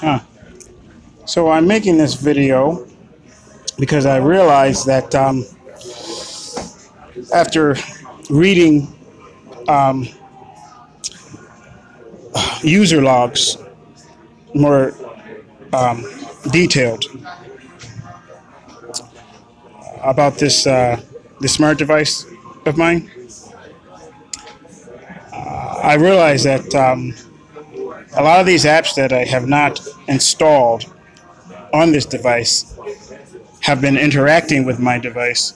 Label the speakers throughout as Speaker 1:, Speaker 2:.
Speaker 1: Huh. So I'm making this video because I realized that after reading um, user logs more detailed about this smart device of mine, I realized that a lot of these apps that I have not installed on this device have been interacting with my device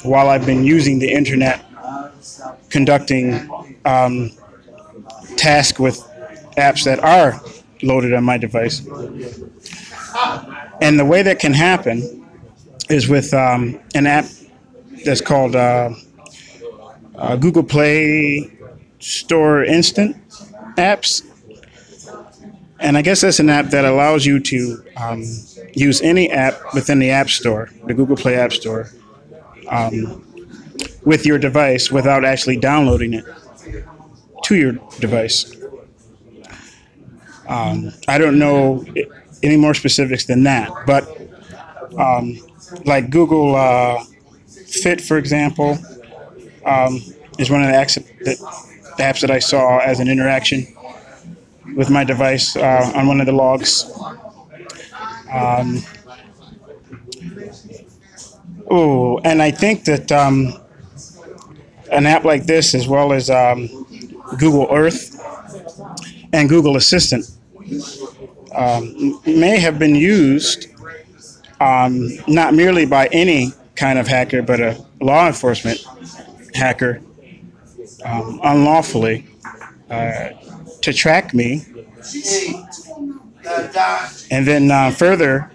Speaker 1: while I've been using the internet, conducting tasks with apps that are loaded on my device. And the way that can happen is with an app that's called Google Play Store Instant Apps. And I guess that's an app that allows you to use any app within the App Store, the Google Play App Store, with your device without actually downloading it to your device. I don't know any more specifics than that, but like Google Fit, for example, is one of the apps that I saw as an interaction with my device on one of the logs. And I think that an app like this, as well as Google Earth and Google Assistant, may have been used not merely by any kind of hacker, but a law enforcement hacker unlawfully to track me, and then further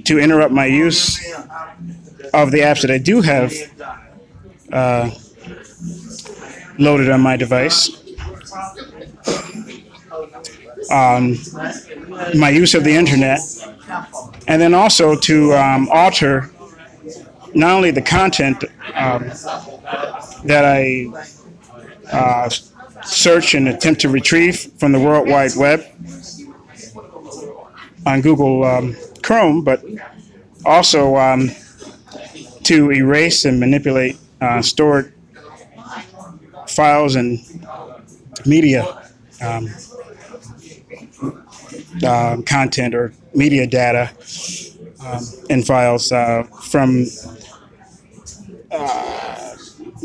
Speaker 1: to interrupt my use of the apps that I do have loaded on my device, my use of the internet, and then also to alter not only the content that I search and attempt to retrieve from the World Wide Web on Google Chrome, but also to erase and manipulate stored files and media content or media data and files from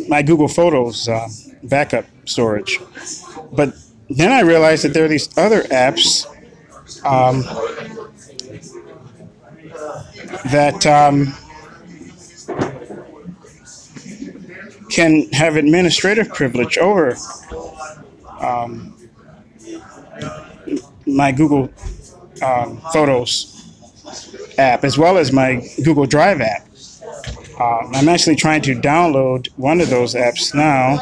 Speaker 1: my Google Photos backup storage. But then I realized that there are these other apps that can have administrative privilege over my Google Photos app, as well as my Google Drive app. I'm actually trying to download one of those apps now.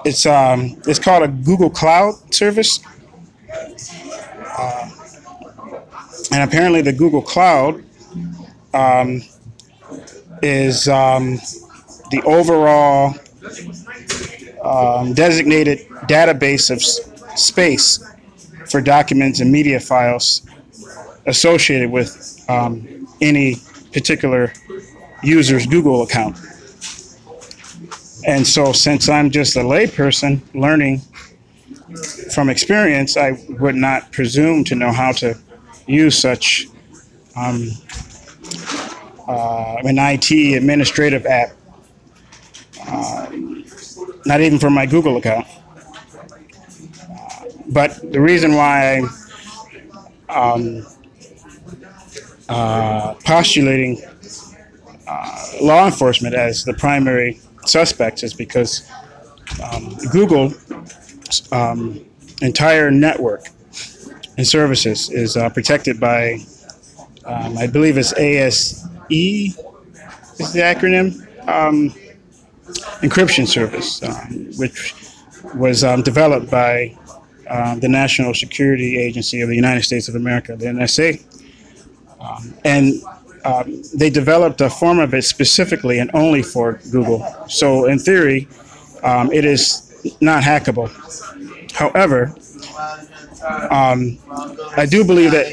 Speaker 1: It's called a Google Cloud service, and apparently the Google Cloud is the overall designated database of space for documents and media files associated with any particular user's Google account. And so, since I'm just a layperson learning from experience, I would not presume to know how to use such an IT administrative app, not even for my Google account. But the reason why I'm postulating law enforcement as the primary suspects is because Google's entire network and services is protected by, I believe it's ASE is the acronym, encryption service, which was developed by the National Security Agency of the United States of America, the NSA. And they developed a form of it specifically and only for Google. So in theory, it is not hackable. However, I do believe that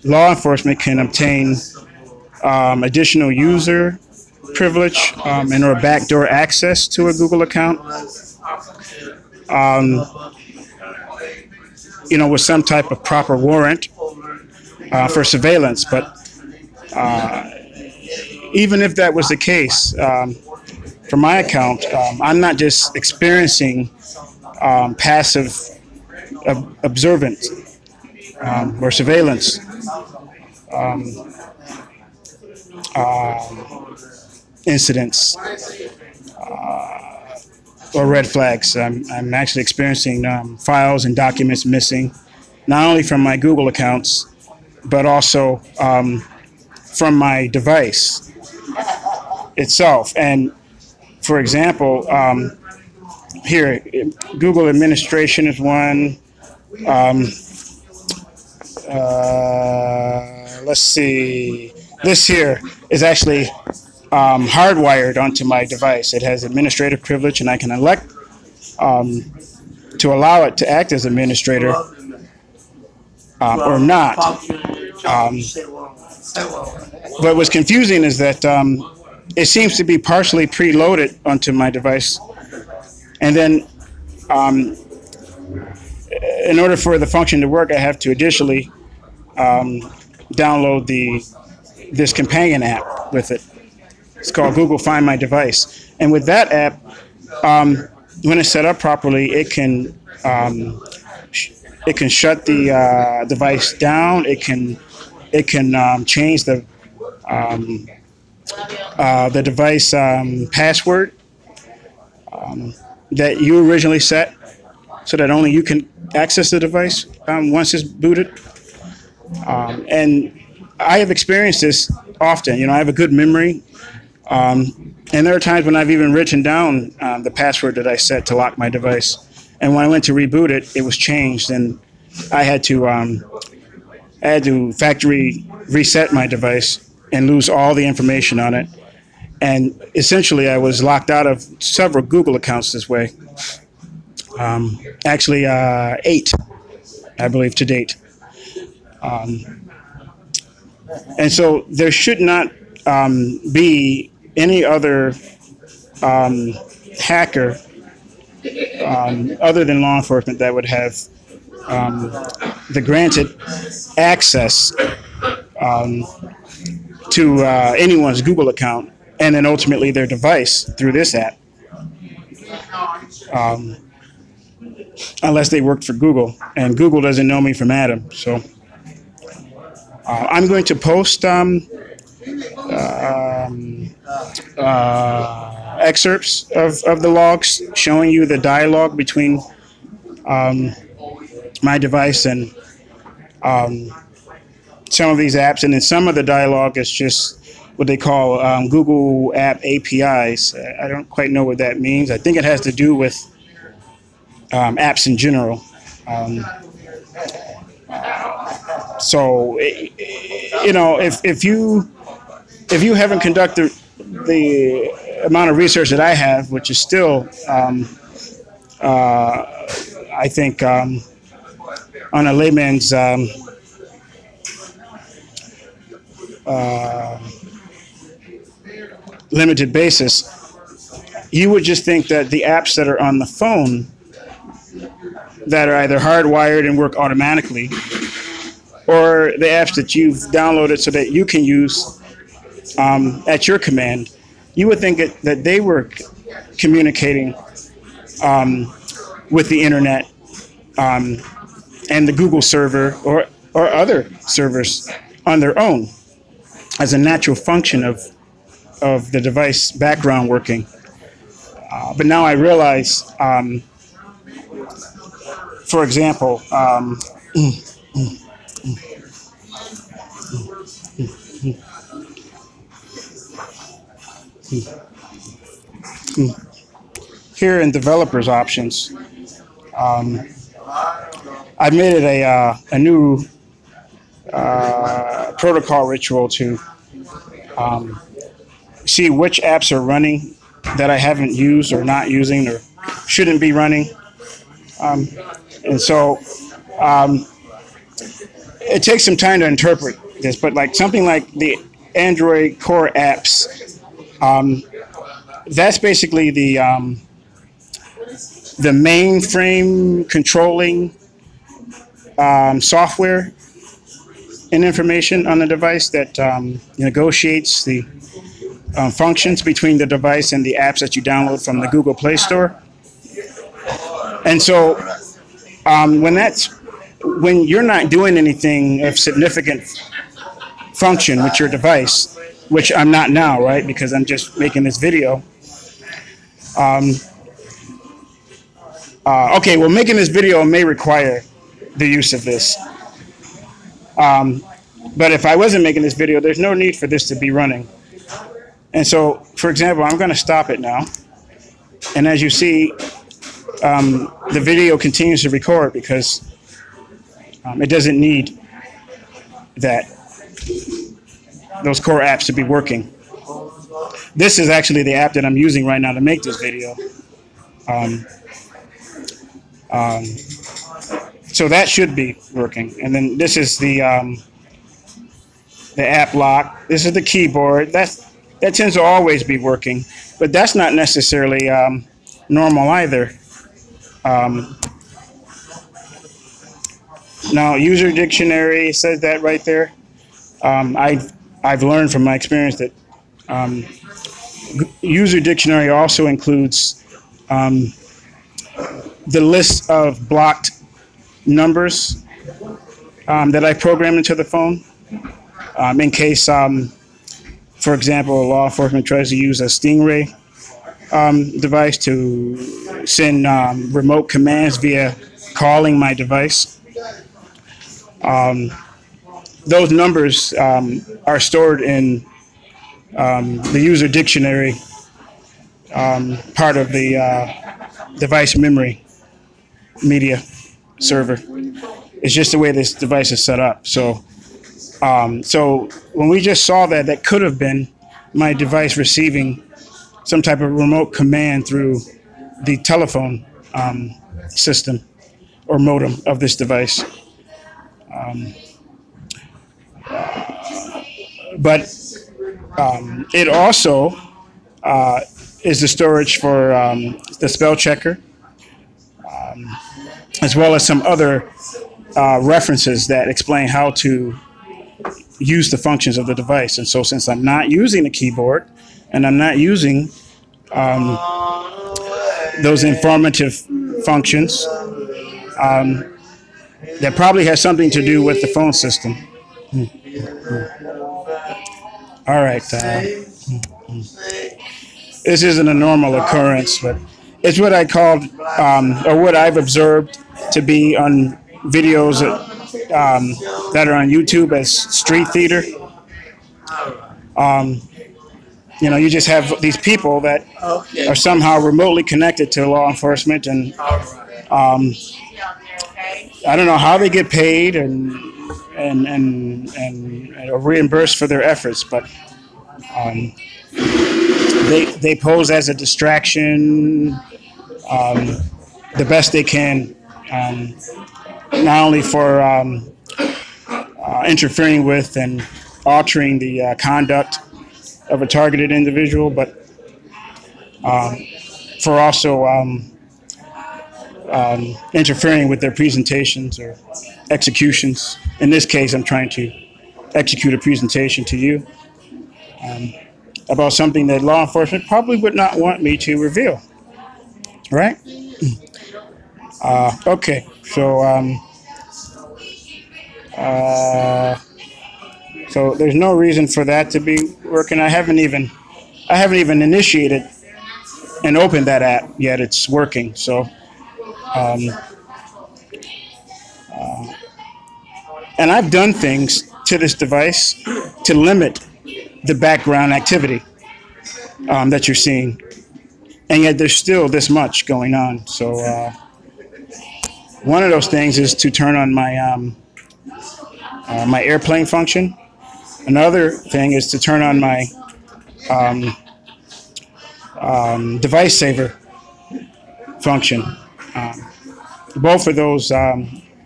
Speaker 1: law enforcement can obtain additional user privilege and or backdoor access to a Google account, with some type of proper warrant for surveillance. But even if that was the case, for my account, I'm not just experiencing passive observance or surveillance. Incidents or red flags. I'm actually experiencing files and documents missing, not only from my Google accounts, but also from my device itself. And for example, here, Google administration is one. Let's see. This here is actually hardwired onto my device. It has administrative privilege, and I can elect to allow it to act as administrator or not. What was confusing is that it seems to be partially preloaded onto my device, and then in order for the function to work, I have to additionally download this companion app with it. It's called Google Find My Device, and with that app, when it's set up properly, it can shut the device down. It can change the device password that you originally set, so that only you can access the device once it's booted. And I have experienced this often. I have a good memory. And there are times when I've even written down the password that I set to lock my device. And when I went to reboot it, it was changed, and I had to factory reset my device and lose all the information on it. And essentially, I was locked out of several Google accounts this way. Actually, 8, I believe, to date. And so there should not be any other hacker other than law enforcement that would have the granted access to anyone's Google account and then ultimately their device through this app, unless they worked for Google, and Google doesn't know me from Adam. So I'm going to post excerpts of the logs showing you the dialogue between my device and some of these apps, and then some of the dialogue is just what they call Google App APIs. I don't quite know what that means. I think it has to do with apps in general. So, if you haven't conducted the amount of research that I have, which is still, I think, on a layman's limited basis, you would just think that the apps that are on the phone that are either hardwired and work automatically, or the apps that you've downloaded so that you can use at your command, you would think that they were communicating with the internet and the Google server or other servers on their own as a natural function of the device background working. But now I realize, for example, here in developers options, I've made it a new protocol ritual to see which apps are running that I haven't used or not using or shouldn't be running. And so it takes some time to interpret this, but like something like the Android core apps, that's basically the mainframe controlling software and information on the device that negotiates the functions between the device and the apps that you download from the Google Play Store. And so when you're not doing anything of significant function with your device, which I'm not now, right? Because I'm just making this video. Okay, well, making this video may require the use of this. But if I wasn't making this video, there's no need for this to be running. And so, for example, I'm going to stop it now. And as you see, the video continues to record because it doesn't need those core apps to be working. This is actually the app that I'm using right now to make this video. So that should be working. And then this is the app lock. This is the keyboard. That tends to always be working, but that's not necessarily normal either. Now, user dictionary says that right there. I've learned from my experience that user dictionary also includes the list of blocked numbers that I programmed into the phone in case, for example, law enforcement tries to use a Stingray device to send remote commands via calling my device. Those numbers are stored in the user dictionary part of the device memory media server. It's just the way this device is set up. So when we just saw that, that could have been my device receiving some type of remote command through the telephone system or modem of this device. But it also is the storage for the spell checker, as well as some other references that explain how to use the functions of the device. And so since I'm not using the keyboard and I'm not using those informative functions, that probably has something to do with the phone system. All right. This isn't a normal occurrence, but it's what I called, or what I've observed to be on videos that are on YouTube as street theater. You know, you just have these people that are somehow remotely connected to law enforcement, and I don't know how they get paid and reimbursed for their efforts, but they pose as a distraction the best they can, not only for interfering with and altering the conduct of a targeted individual, but for also interfering with their presentations or executions. In this case, I'm trying to execute a presentation to you about something that law enforcement probably would not want me to reveal, right? Okay, so so there's no reason for that to be working. I haven't even initiated and opened that app yet. It's working. So, and I've done things to this device to limit the background activity that you're seeing, and yet there's still this much going on. So, one of those things is to turn on my my airplane function. Another thing is to turn on my device saver function. Both of those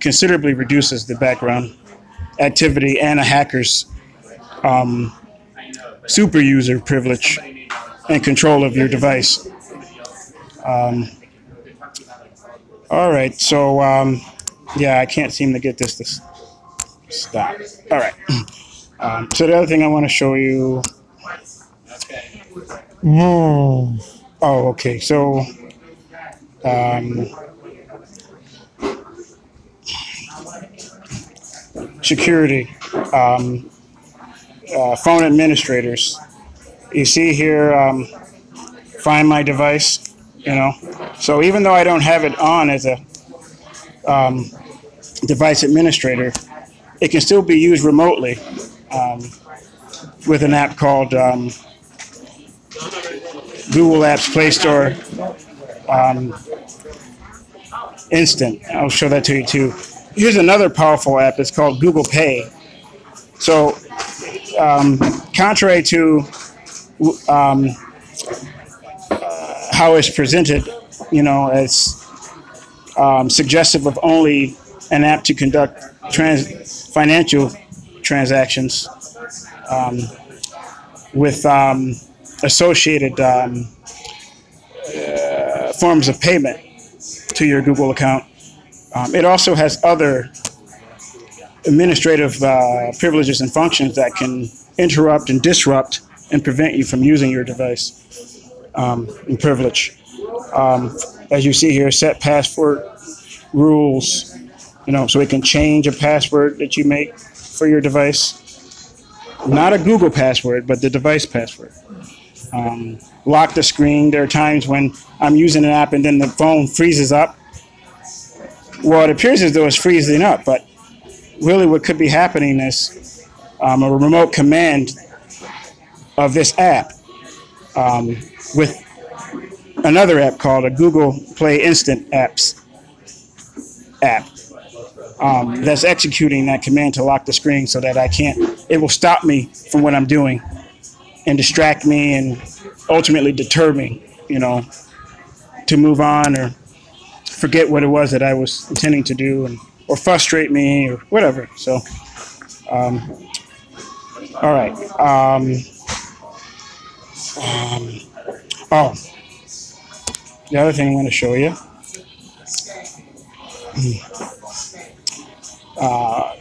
Speaker 1: considerably reduces the background activity and a hacker's super user privilege and control of your device. All right, so yeah, I can't seem to get this to stop. All right. So the other thing I want to show you. Oh, okay. So security, phone administrators. You see here, find my device. You know, so even though I don't have it on as a device administrator, it can still be used remotely with an app called Google Apps Play Store Instant. I'll show that to you too. Here's another powerful app. It's called Google Pay. So contrary to how it's presented, you know, as suggestive of only an app to conduct financial transactions with associated forms of payment to your Google account. It also has other administrative privileges and functions that can interrupt and disrupt and prevent you from using your device and privilege. As you see here, set password rules, you know, so it can change a password that you make for your device. Not a Google password, but the device password. Lock the screen. There are times when I'm using an app and then the phone freezes up. Well, it appears as though it's freezing up, but really what could be happening is a remote command of this app with another app called a Google Play Instant Apps app that's executing that command to lock the screen so that it will stop me from what I'm doing and distract me and ultimately deter me, you know, to move on or forget what it was that I was intending to do, or frustrate me or whatever. So, all right. Oh, the other thing I want to show you.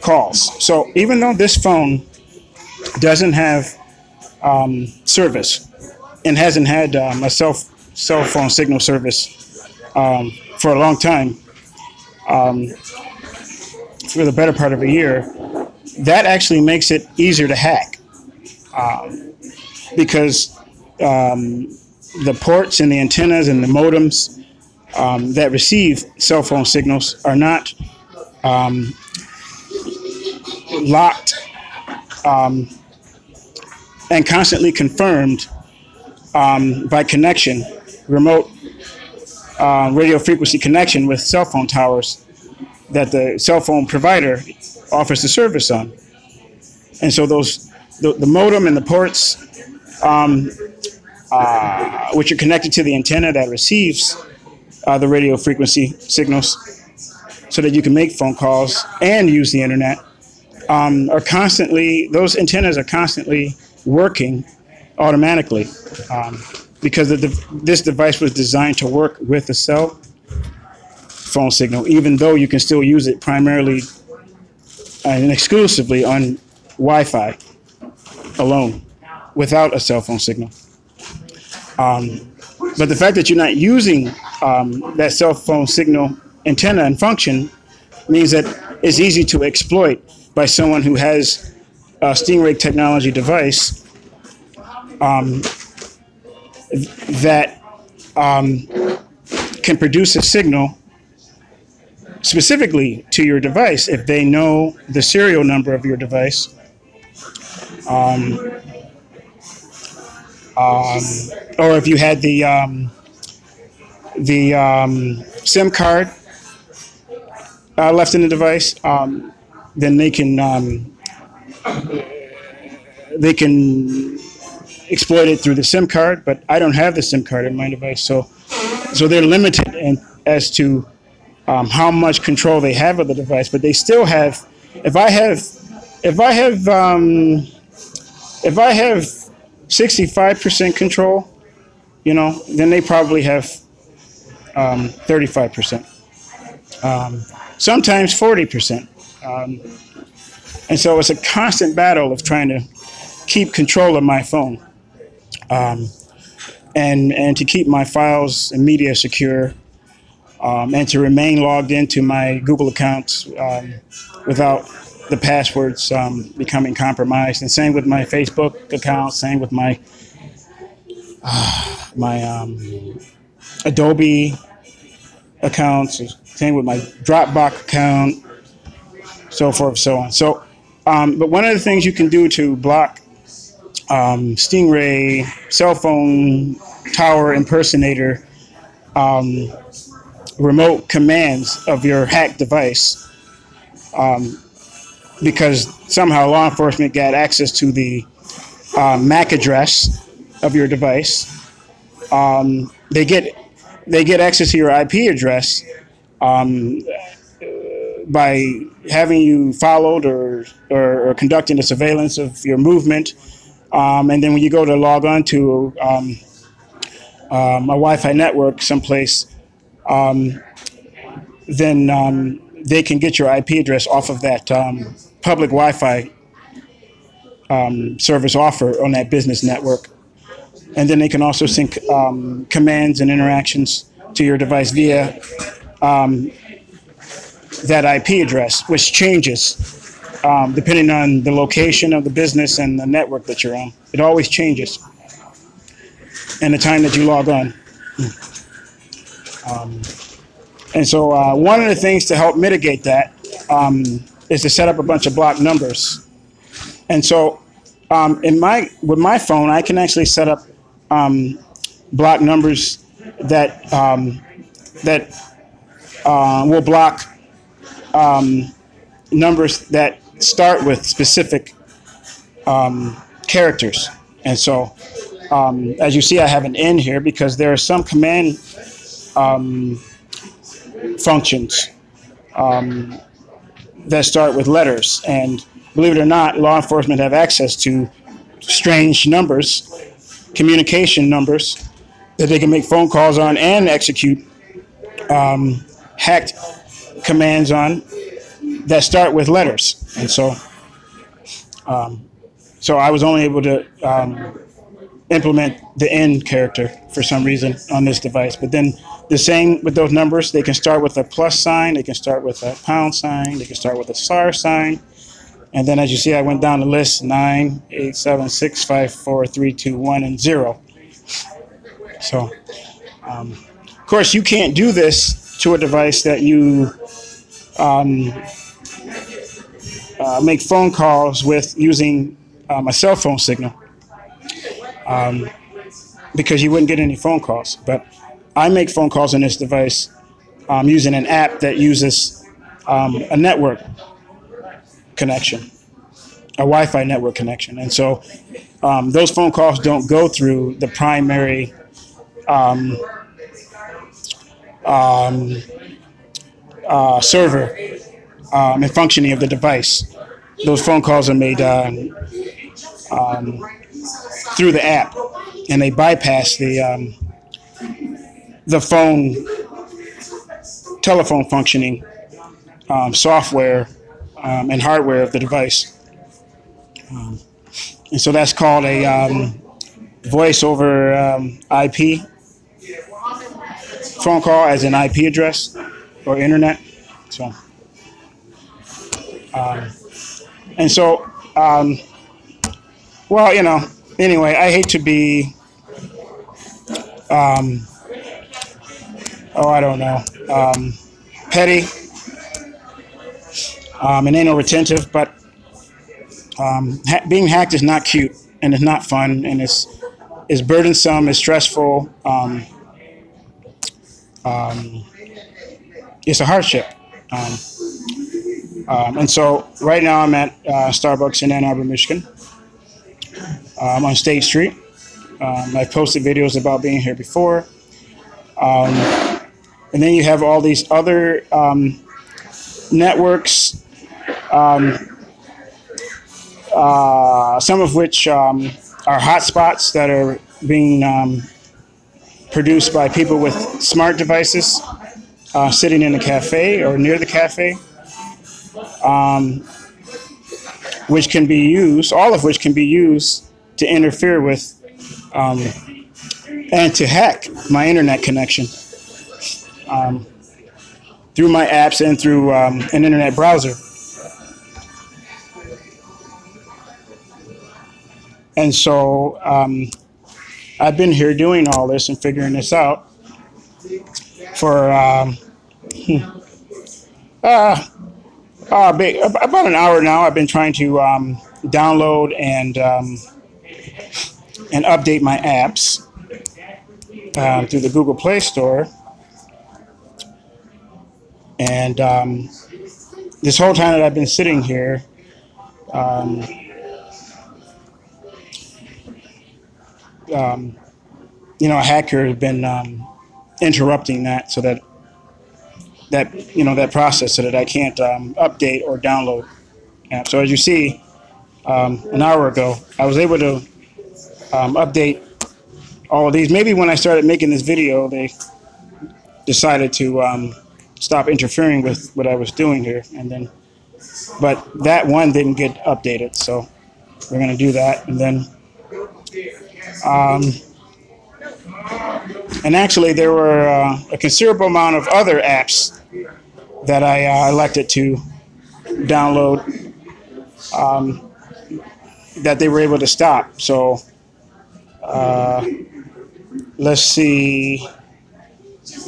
Speaker 1: Calls. So even though this phone doesn't have service and hasn't had a cell phone signal service for a long time, for the better part of a year, that actually makes it easier to hack because the ports and the antennas and the modems that receive cell phone signals are not locked and constantly confirmed by connection, remote radio frequency connection with cell phone towers that the cell phone provider offers the service on. And so the modem and the ports, which are connected to the antenna that receives the radio frequency signals so that you can make phone calls and use the internet, those antennas are constantly working automatically because this device was designed to work with a cell phone signal, even though you can still use it primarily and exclusively on Wi-Fi alone without a cell phone signal. But the fact that you're not using that cell phone signal antenna and function means that it's easy to exploit by someone who has a Stingray technology device that can produce a signal specifically to your device if they know the serial number of your device, or if you had the SIM card left in the device, then they can they can exploit it through the SIM card, but I don't have the SIM card in my device, so they're limited as to how much control they have of the device. But they still have. If I have 65% control, then they probably have 35%. Sometimes 40%. And so it's a constant battle of trying to keep control of my phone, and to keep my files and media secure, and to remain logged into my Google accounts without the passwords becoming compromised. And same with my Facebook account, same with my Adobe accounts, same with my Dropbox account, so forth, so on. So, but one of the things you can do to block Stingray, cell phone tower impersonator, remote commands of your hacked device, because somehow law enforcement got access to the MAC address of your device. They get access to your IP address by having you followed or conducting a surveillance of your movement. And then when you go to log on to a Wi-Fi network someplace, then they can get your IP address off of that public Wi-Fi service offer on that business network. And then they can also sync commands and interactions to your device via that IP address, which changes depending on the location of the business and the network that you're on. It always changes, and the time that you log on. And so one of the things to help mitigate that is to set up a bunch of block numbers. And so with my phone, I can actually set up block numbers that will block numbers that start with specific characters. And so as you see, I have an N here because there are some command functions that start with letters. And believe it or not, law enforcement have access to strange numbers, communication numbers, that they can make phone calls on and execute hacked commands on that start with letters. And so so I was only able to implement the N character for some reason on this device. But then the same with those numbers, they can start with a plus sign, they can start with a pound sign, they can start with a star sign. And then as you see, I went down the list: 9, 8, 7, 6, 5, 4, 3, 2, 1, and 0. So, of course, you can't do this to a device that you make phone calls with using a cell phone signal, because you wouldn't get any phone calls. But I make phone calls on this device using an app that uses a network connection, a Wi-Fi network connection. And so those phone calls don't go through the primary server and functioning of the device. Those phone calls are made through the app, and they bypass the telephone functioning software and hardware of the device. And so that's called a voice over IP phone call, as an IP address or internet. So, and so, well, anyway, I hate to be, I don't know, petty and anal retentive, but being hacked is not cute, and it's not fun, and it's burdensome, it's stressful, it's a hardship. And so right now I'm at Starbucks in Ann Arbor, Michigan, on State Street. I've posted videos about being here before. And then you have all these other networks, some of which are hotspots that are being produced by people with smart devices sitting in a cafe or near the cafe, which can be used, all of which can be used to interfere with and to hack my internet connection through my apps and through an internet browser. And so I've been here doing all this and figuring this out for about an hour now. I've been trying to download and update my apps through the Google Play Store. And this whole time that I've been sitting here, a hacker has been interrupting that, so that process, so that I can't update or download apps. So as you see, an hour ago, I was able to update all of these. Maybe when I started making this video, they decided to stop interfering with what I was doing here, but that one didn't get updated, so we're going to do that, and then. And actually, there were a considerable amount of other apps that I elected to download that they were able to stop. So let's see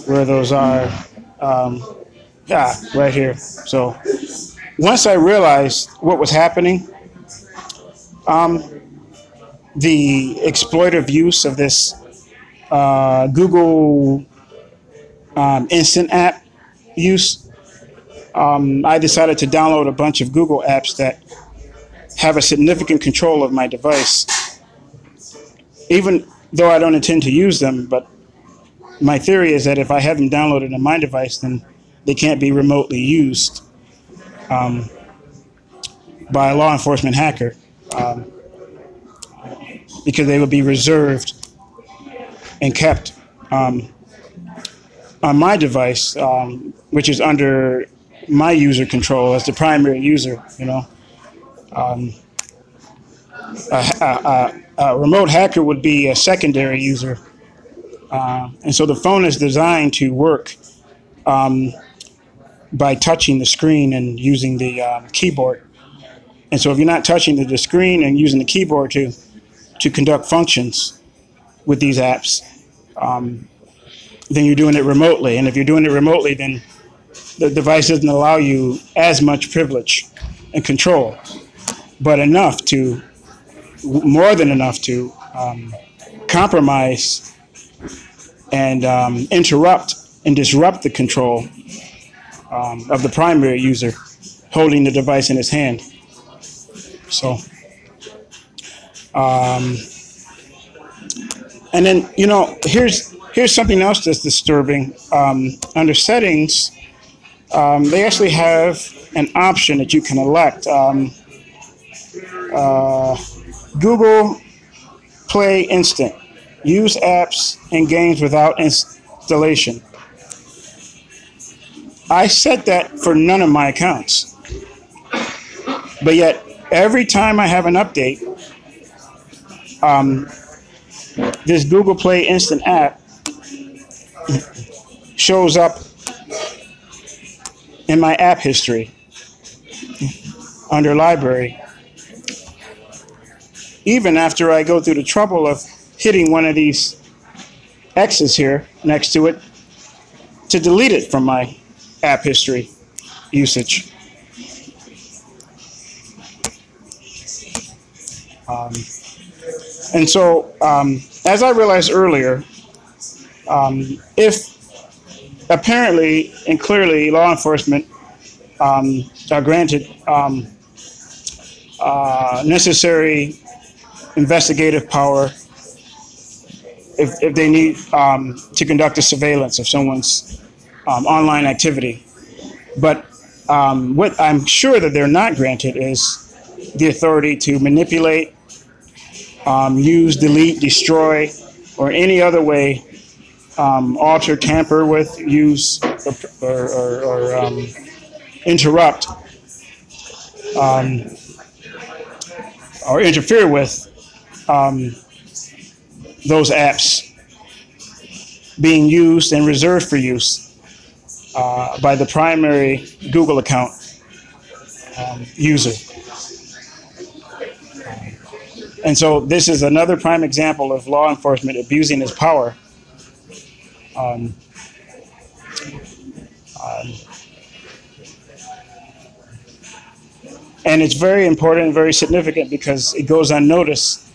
Speaker 1: where those are. Yeah, right here. So once I realized what was happening, the exploitive use of this Google Instant app use, I decided to download a bunch of Google apps that have a significant control of my device, even though I don't intend to use them. But my theory is that if I have them downloaded on my device, then they can't be remotely used by a law enforcement hacker. Because they would be reserved and kept on my device, which is under my user control as the primary user. A remote hacker would be a secondary user, and so the phone is designed to work by touching the screen and using the keyboard. And so if you're not touching the screen and using the keyboard to conduct functions with these apps, then you're doing it remotely. And if you're doing it remotely, then the device doesn't allow you as much privilege and control, but more than enough to compromise and interrupt and disrupt the control of the primary user holding the device in his hand. So, and then, here's something else that's disturbing. Under settings, they actually have an option that you can elect. Google Play Instant. Use apps and games without installation. I set that for none of my accounts. But yet, every time I have an update, this Google Play Instant app shows up in my app history under library. Even after I go through the trouble of hitting one of these X's here next to it to delete it from my app history usage. And so, as I realized earlier, if apparently and clearly law enforcement are granted necessary investigative power if they need to conduct a surveillance of someone's online activity. But what I'm sure that they're not granted is the authority to manipulate, use, delete, destroy, or any other way alter, tamper with, use, or interrupt or interfere with those apps being used and reserved for use by the primary Google account user. And so this is another prime example of law enforcement abusing its power and it's very important and very significant because it goes unnoticed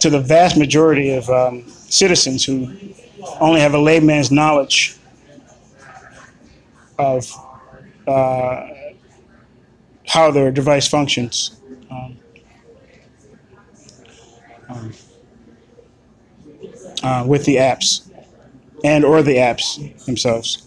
Speaker 1: to the vast majority of citizens who only have a layman's knowledge of how their device functions. With the apps and or the apps themselves.